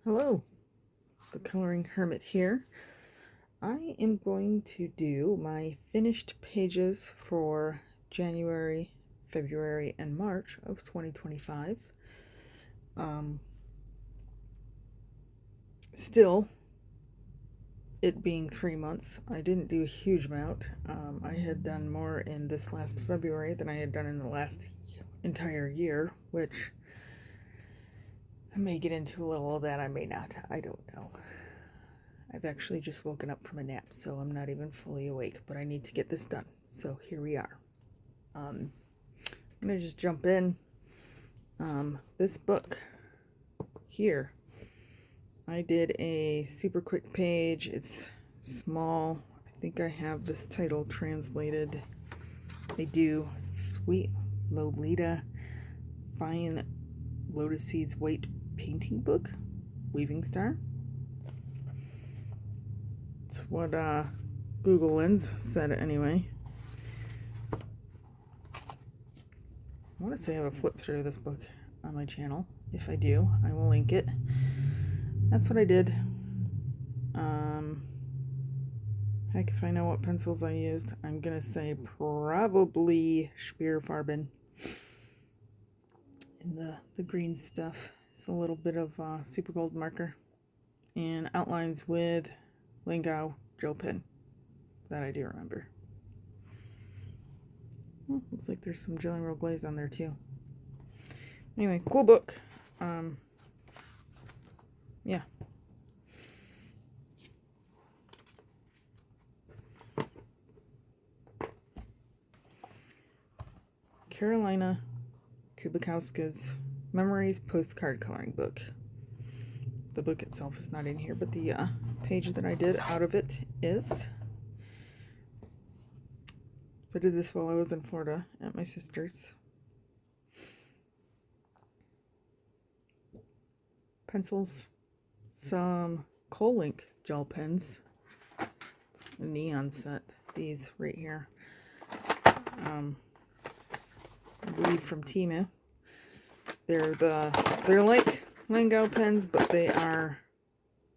Hello, the Coloring Hermit here. I am going to do my finished pages for January, February, and March of 2025. Still, it being 3 months, I didn't do a huge amount. I had done more in this last February than I had done in the last entire year, which I may get into a little of that, I may not. I don't know. I've actually just woken up from a nap, so I'm not even fully awake, but I need to get this done. So here we are. I'm going to just jump in. This book here, I did a super quick page. It's small. I think I have this title translated. I do. Sweet Lolita Fine Lotus Seeds White Painting Book. Weaving Star. It's what Google Lens said anyway. I want to say I have a flip through of this book on my channel. If I do, I will link it. That's what I did. Heck, if I know what pencils I used, I'm going to say probably Spearfarben. And the green stuff. It's a little bit of super gold marker. And outlines with Lingao gel pen. That I do remember. Oh, looks like there's some Jelly Roll glaze on there too. Anyway, cool book. Yeah. Carolina Kubikowska's Memories Postcard Coloring Book. The book itself is not in here, but the page that I did out of it is. So I did this while I was in Florida at my sister's. Pencils, some Kohlink gel pens, a neon set, these right here. I believe from Temu. They're like Lingao pens, but they are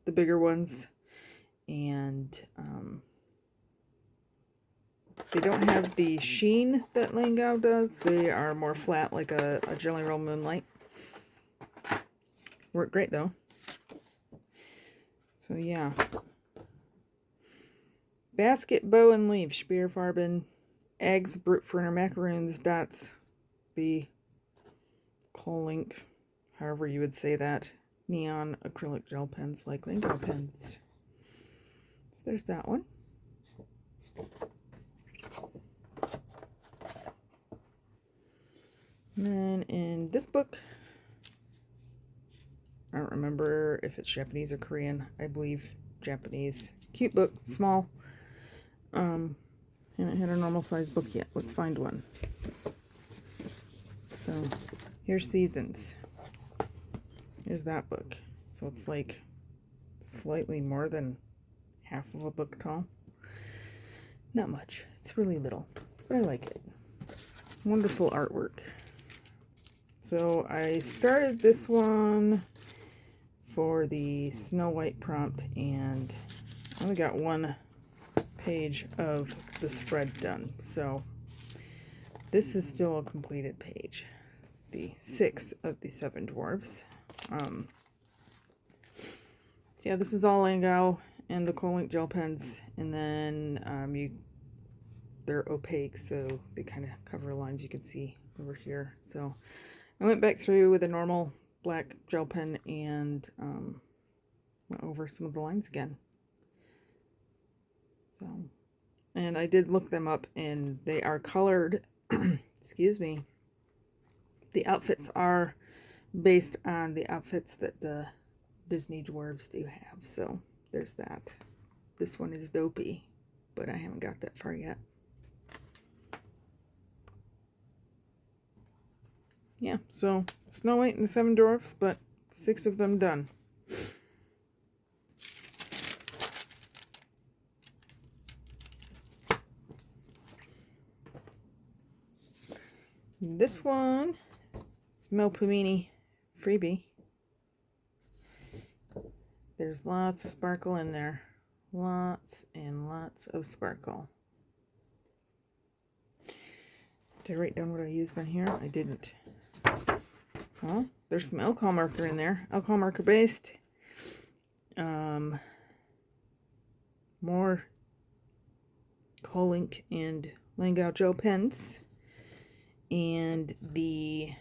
the bigger ones, and they don't have the sheen that Lingao does. They are more flat, like a Jelly Roll Moonlight. Work great though. So yeah. Basket, bow, and leaf, Spearfarben, eggs, Brutferner, macaroons, dots, the Kohlink, however you would say that, neon acrylic gel pens like Lingao pens. So there's that one. And then in this book, I don't remember if it's Japanese or Korean. I believe Japanese. Cute book, small. And it had a normal size book yet. Let's find one. So here's Seasons. Here's that book. So it's like slightly more than half of a book tall. Not much. It's really little, but I like it. Wonderful artwork. So I started this one for the Snow White prompt, and I only got one page of the spread done. So this is still a completed page. The 6 of the 7 dwarves. So yeah, this is all Lingao and the Kohlink gel pens, and then they're opaque, so they kind of cover lines you can see over here. So I went back through with a normal black gel pen and went over some of the lines again. So, and I did look them up, and they are colored. Excuse me. The outfits are based on the outfits that the Disney dwarves do have. So there's that. This one is dopey, but I haven't got that far yet. Yeah, so Snow White and the 7 dwarfs, but 6 of them done. This one, Mel Pumini freebie. There's lots of sparkle in there. Lots and lots of sparkle. Did I write down what I used on here? I didn't. Well, there's some alcohol marker in there. Alcohol marker based. More Kohl ink and Langau gel pens. And the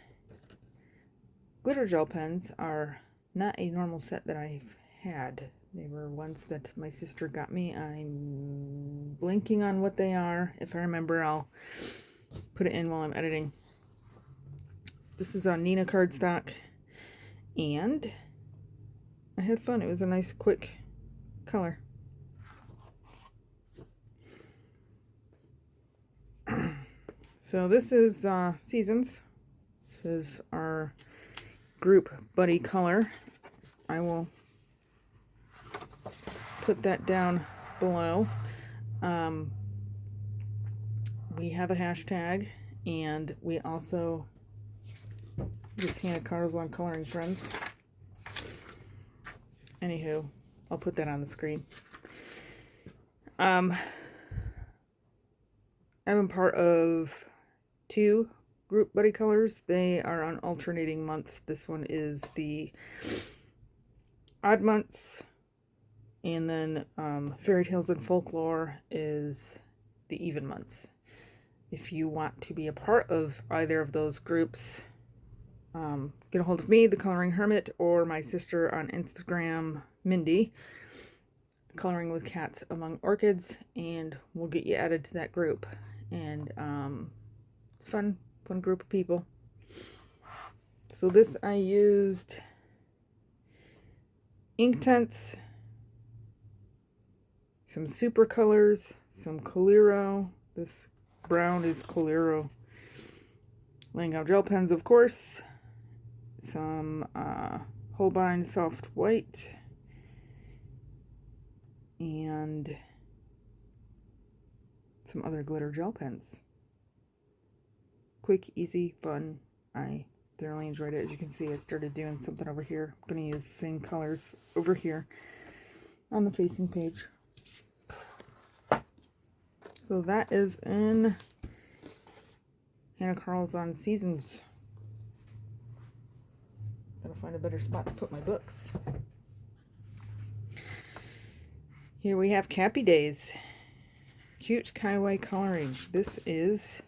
glitter gel pens are not a normal set that I've had. They were ones that my sister got me. I'm blanking on what they are. If I remember, I'll put it in while I'm editing. This is on Nina cardstock, and I had fun. It was a nice, quick color. So this is Seasons. This is our group buddy color. I will put that down below. We have a hashtag, and we also just handed cards on Coloring Friends. Anywho, I'll put that on the screen. I'm part of 2 group buddy colors. They are on alternating months. This one is the odd months, and then Fairy Tales and Folklore is the even months. If you want to be a part of either of those groups, get a hold of me, the Coloring Hermit, or my sister on Instagram, Mindy, Coloring with Cats Among Orchids, and we'll get you added to that group. And it's fun group of people. So this, I used Inktense, some super colors, some Coliro. This brown is Coliro. Langau gel pens, of course. Some Holbein soft white. And some other glitter gel pens. Quick, easy, fun. I thoroughly enjoyed it. As you can see, I started doing something over here. I'm going to use the same colors over here on the facing page. So that is in Hannah Carl's on Seasons. Gotta find a better spot to put my books. Here we have Cappy Days. Cute Kaiwai coloring. This is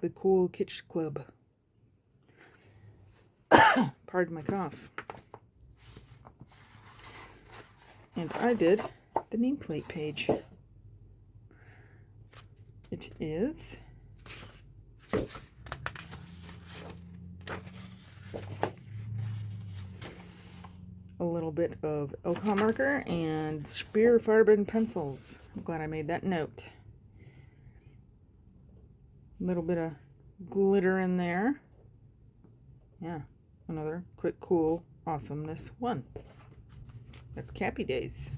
the Cool Kitsch Club. Pardon my cough. And I did the nameplate page. It is a little bit of alcohol marker and Spearfarben pencils. I'm glad I made that note. A little bit of glitter in there. Yeah, another quick, cool, awesomeness one. That's Cappy Days.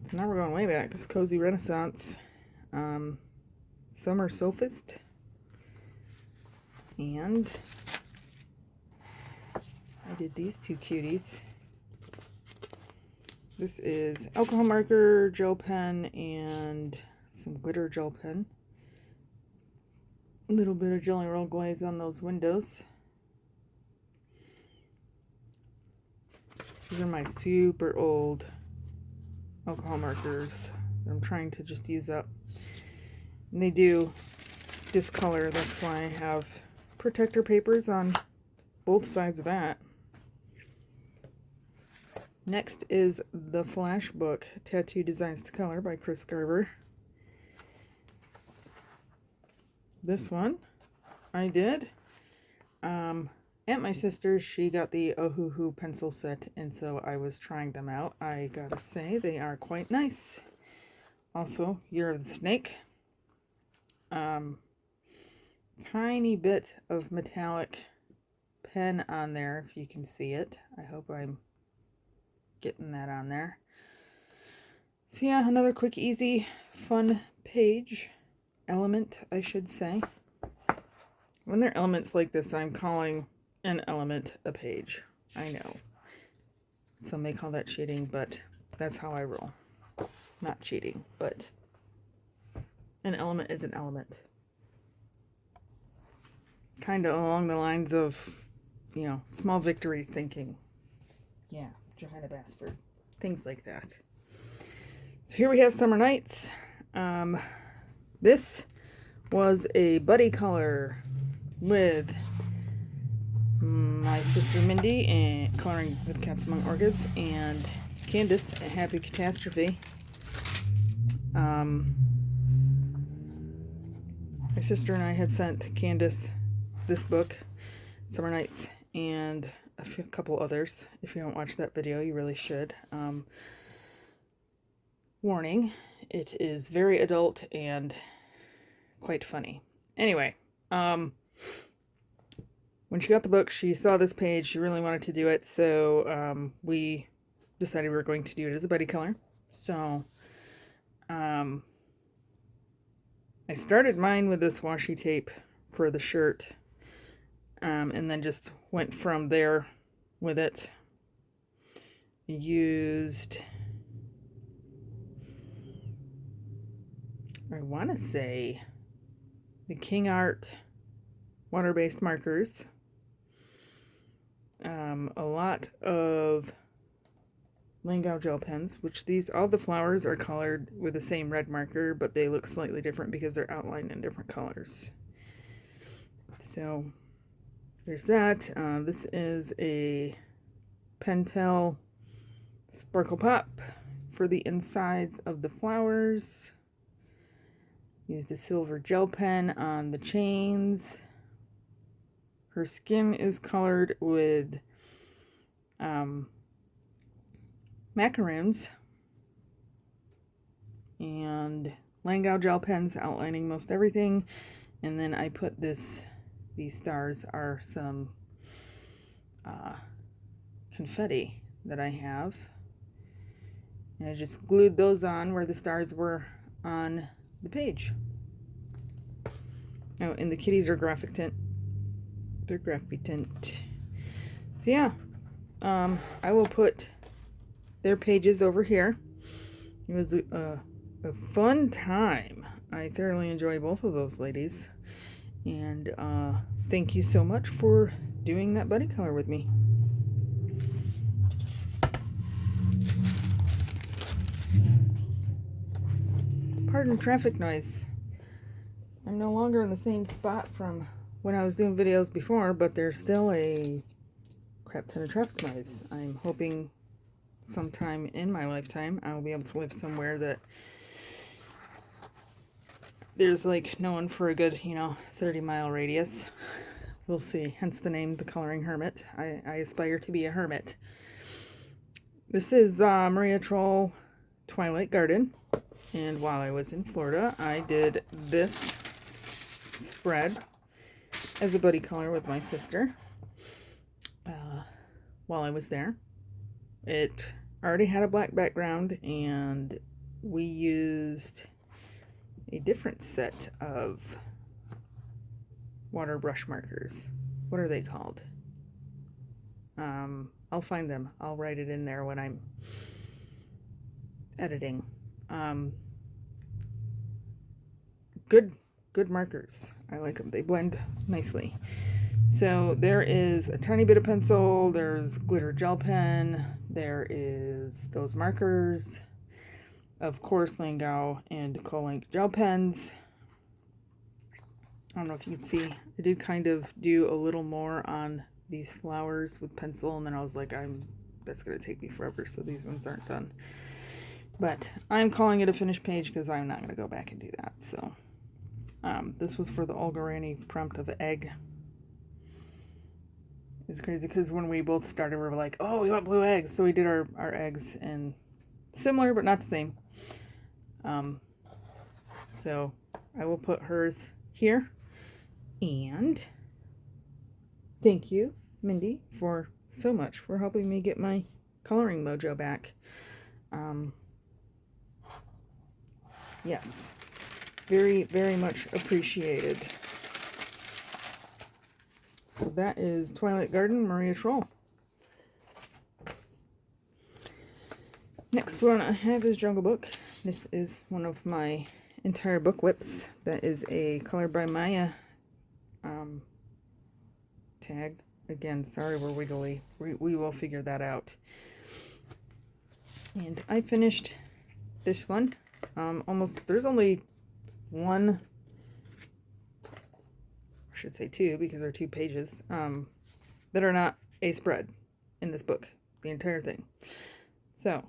So now we're going way back. This Cozy Renaissance. Summer Sophist. And I did these 2 cuties. This is alcohol marker, gel pen, and some glitter gel pen. A little bit of Jelly Roll glaze on those windows. These are my super old alcohol markers that I'm trying to just use up. And they do discolor, that's why I have protector papers on both sides of that. Next is the Flash Book, Tattoo Designs to Color by Chris Garber. This one I did at my sister's. She got the Ohuhu pencil set, and so I was trying them out. I gotta say, they are quite nice. Also, Year of the Snake. Tiny bit of metallic pen on there, if you can see it. I hope I'm getting that on there. So yeah, another quick, easy, fun page. Element, I should say. When they're elements like this, I'm calling an element a page. I know. Some may call that cheating, but that's how I roll. Not cheating, but an element is an element. Kind of along the lines of, you know, small victories thinking. Yeah, Johanna Basford. Things like that. So here we have Summer Nights. This was a buddy color with my sister Mindy and coloring with Cats Among Orchids, and Candace at Happy Catastrophe. My sister and I had sent Candace this book, Summer Nights, and a couple others. If you haven't watched that video, you really should. Warning, it is very adult and quite funny. Anyway, when she got the book, she saw this page, she really wanted to do it, so we decided we were going to do it as a buddy color. So I started mine with this washi tape for the shirt, and then just went from there with it. Used, I want to say, the King Art water-based markers, a lot of Langau gel pens, which all the flowers are colored with the same red marker, but they look slightly different because they're outlined in different colors. So there's that. This is a Pentel Sparkle Pop for the insides of the flowers. Used a silver gel pen on the chains. Her skin is colored with macaroons and Langau gel pens outlining most everything. And then I put these stars are some confetti that I have. And I just glued those on where the stars were on the page. Oh, and the kitties are graphic tint. They're graphic tint. So yeah, I will put their pages over here. It was a fun time. I thoroughly enjoy both of those ladies. And thank you so much for doing that buddy color with me. Pardon traffic noise. I'm no longer in the same spot from when I was doing videos before, but there's still a crap ton of traffic noise. I'm hoping sometime in my lifetime I will be able to live somewhere that there's like no one for a good, 30-mile radius. We'll see. Hence the name, The Coloring Hermit. I aspire to be a hermit. This is Maria Troll Twilight Garden. And while I was in Florida, I did this spread as a buddy color with my sister while I was there. It already had a black background, and we used a different set of water brush markers. What are they called? I'll find them. I'll write it in there when I'm editing. Good markers. I like them. They blend nicely. So there is a tiny bit of pencil, there's glitter gel pen, there is those markers, of course Langau and Colank gel pens. I don't know if you can see, I did kind of do a little more on these flowers with pencil, and then I was like, that's going to take me forever, so these ones aren't done. But I'm calling it a finished page because I'm not going to go back and do that. So this was for the Olga Rani prompt of egg. It was crazy because when we both started, we were like, oh, we want blue eggs. So we did our eggs, and similar but not the same. So I will put hers here. And thank you, Mindy, for so much for helping me get my coloring mojo back. Yes, very, very much appreciated. So that is Twilight Garden, Maria Troll. Next one I have is Jungle Book. This is one of my entire book whips. That is a Color by Maya tag. Again, sorry we're wiggly. We will figure that out. And I finished this one. There's only one, I should say two, because there are 2 pages, that are not a spread in this book. The entire thing. So,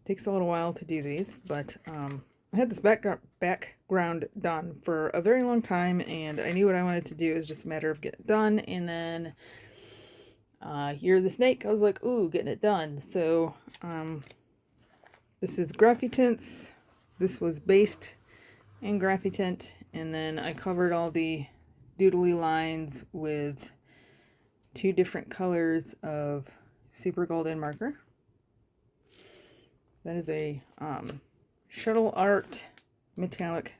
takes a little while to do these, but I had this background done for a very long time, and I knew what I wanted to do. It was just a matter of getting it done, and then You're the Snake, I was like, ooh, getting it done. So, this is Graphitints. This was based in Graphitint, and then I covered all the doodly lines with 2 different colors of Super Golden marker. That is a shuttle art metallic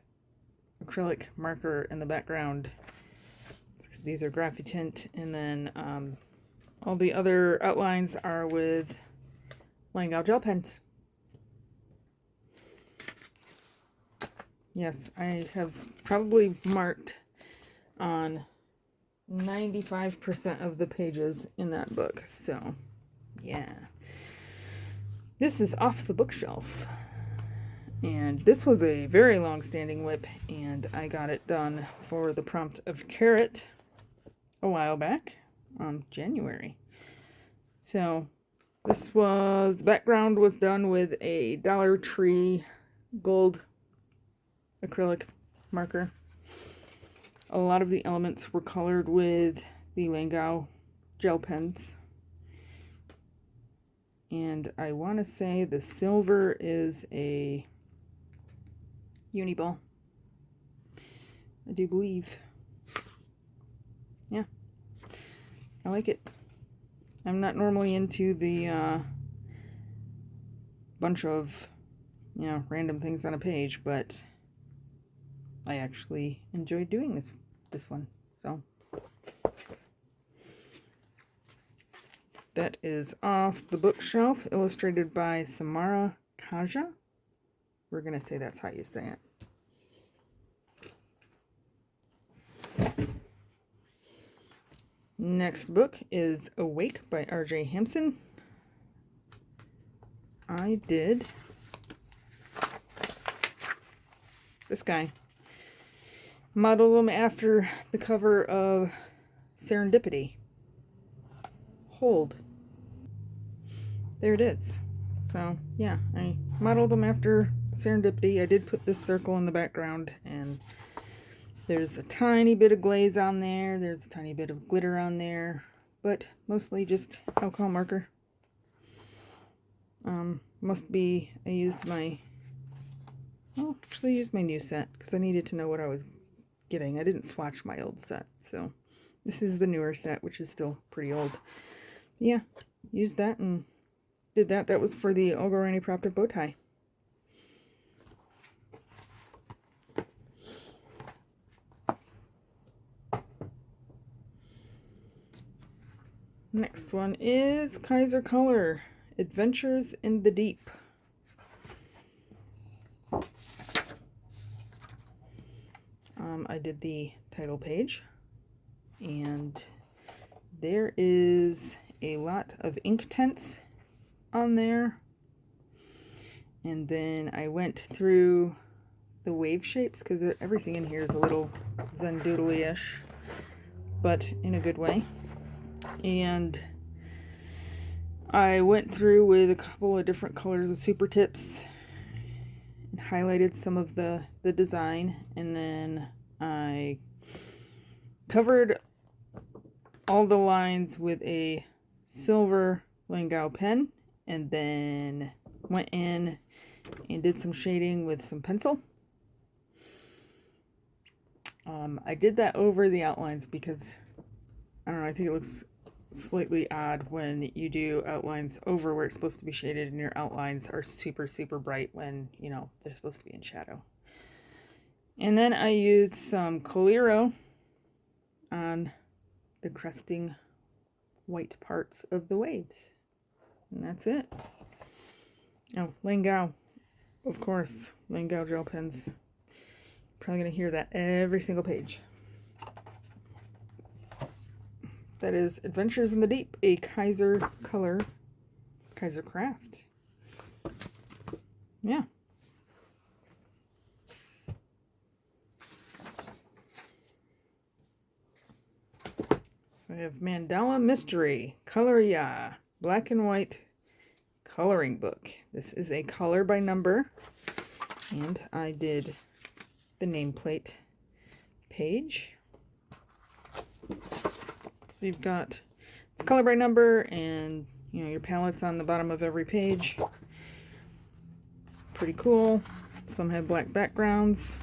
acrylic marker in the background. These are Graphitint, and then all the other outlines are with Langau gel pens. Yes, I have probably marked on 95% of the pages in that book, so yeah. This is Off the Bookshelf, and this was a very long-standing whip, and I got it done for the prompt of Carrot a while back, January. So this was, the background was done with a Dollar Tree gold acrylic marker. A lot of the elements were colored with the Langau gel pens. And I want to say the silver is a Uniball. I do believe. Yeah. I like it. I'm not normally into the bunch of, random things on a page, but I actually enjoyed doing this one. So that is Off the Bookshelf, illustrated by Samara Kaja. We're going to say that's how you say it. Next book is Awake by R.J. Hampson. I did this guy. Modeled him after the cover of Serendipity. Hold. There it is. So, yeah, I modeled them after Serendipity. I did put this circle in the background, and there's a tiny bit of glaze on there. There's a tiny bit of glitter on there, but mostly just alcohol marker. Must be, I used my new set, because I needed to know what I was getting. I didn't swatch my old set, so this is the newer set, which is still pretty old. Yeah, used that and did that. That was for the Ogorani Propter bow tie. Next one is Kaiser Color, Adventures in the Deep. I did the title page, and there is a lot of ink tints on there, and then I went through the wave shapes, because everything in here is a little Zendoodly-ish, but in a good way. And I went through with a couple of different colors of super tips and highlighted some of the design, and then I covered all the lines with a silver Langau pen, and then went in and did some shading with some pencil. I did that over the outlines because, I don't know, I think it looks slightly odd when you do outlines over where it's supposed to be shaded and your outlines are super, super bright when, they're supposed to be in shadow. And then I used some Coliro on the cresting white parts of the waves. And that's it. Oh, Langao. Of course, Langao gel pens. Probably going to hear that every single page. That is Adventures in the Deep, a Kaiser color, Kaiser craft. Yeah. I have Mandala Mystery, Color Ya, black and white coloring book. This is a color by number, and I did the nameplate page. So you've got it's color by number, and you know your palettes on the bottom of every page. Pretty cool. Some have black backgrounds.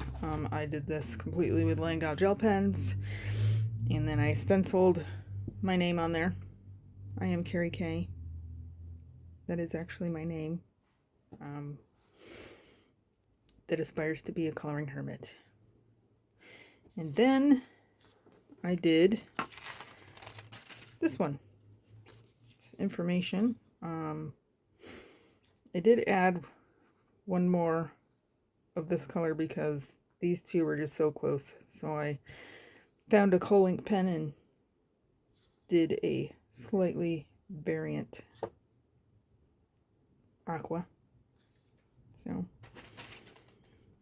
I did this completely with Langao gel pens, and then I stenciled my name on there. I am Carrie K. That is actually my name. That aspires to be a coloring hermit. And then I did this one. It's information. I did add one more of this color because these two were just so close. So I found a Kohl ink pen and did a slightly variant aqua. So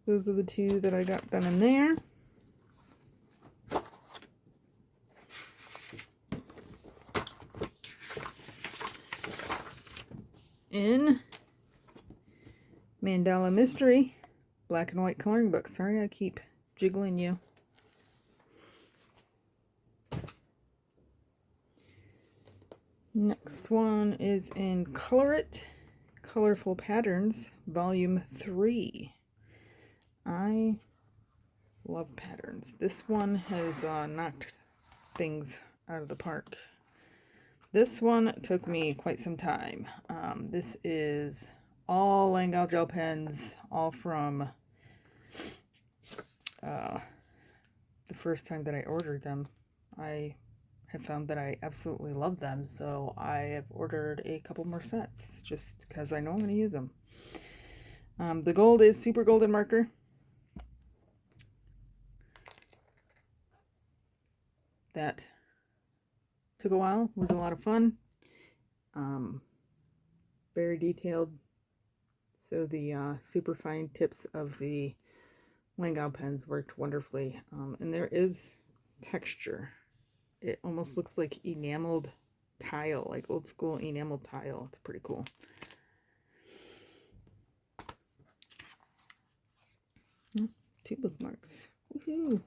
those are the two that I got done in there. In Mandala Mystery, black and white coloring book. Sorry, I keep jiggling you. Next one is in Color It, Colorful Patterns, Volume 3. I love patterns. This one has knocked things out of the park. This one took me quite some time. This is all Langao gel pens, all from the first time that I ordered them. I have found that I absolutely love them, so I have ordered a couple more sets just because I know I'm going to use them. The gold is Super Golden Marker. That took a while, was a lot of fun. Very detailed. So the super fine tips of the Langao pens worked wonderfully. And there is texture. It almost looks like enameled tile, like old school enameled tile. It's pretty cool. Two bookmarks. Woohoo!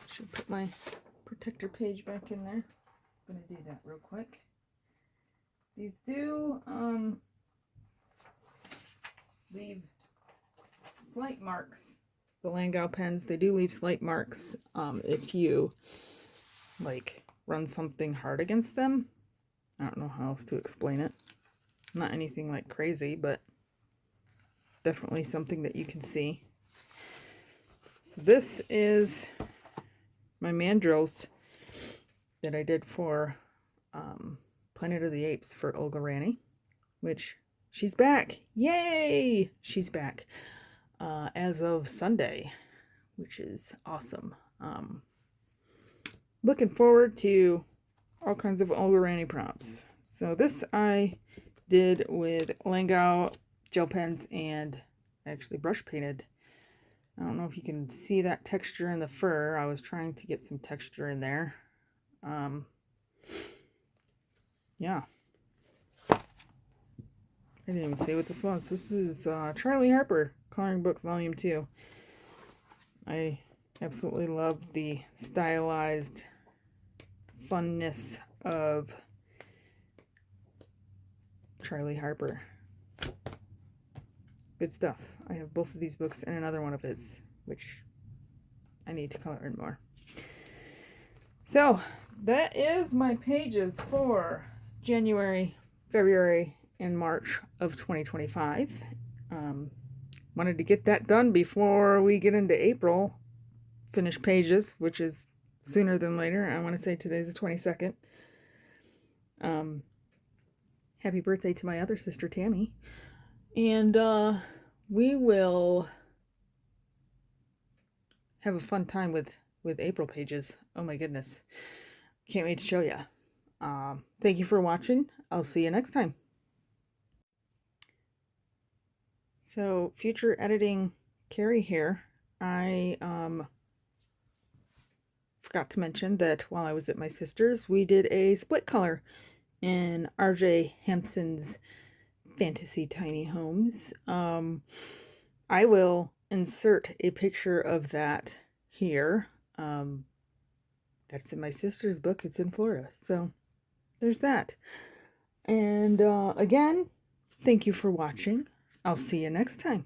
Should put my protector page back in there. I'm gonna do that real quick. These do leave slight marks. The Langao pens, they do leave slight marks if you like run something hard against them. I don't know how else to explain it. Not anything like crazy, but definitely something that you can see. So this is my mandrels that I did for Planet of the Apes for Olga Rani, which she's back. Yay! She's back as of Sunday, which is awesome. Looking forward to all kinds of Olga Rani prompts. So this I did with Langao gel pens and actually brush painted. I don't know if you can see that texture in the fur. I was trying to get some texture in there. Yeah. I didn't even say what this was. This is Charlie Harper, Coloring Book Volume 2. I absolutely love the stylized funness of Charlie Harper. Good stuff. I have both of these books and another one of his, which I need to color in more. So, that is my pages for January, February, and March of 2025. Wanted to get that done before we get into April. Finish pages, which is sooner than later. I want to say today's the 22nd. Happy birthday to my other sister, Tammy. And we will have a fun time with April pages. Oh my goodness. Can't wait to show you. Thank you for watching. I'll see you next time. So, future editing Carrie here. I forgot to mention that while I was at my sister's, we did a split color in RJ Hampson's Fantasy Tiny Homes. I will insert a picture of that here. That's in my sister's book. It's in Florida. So there's that. And again, thank you for watching. I'll see you next time.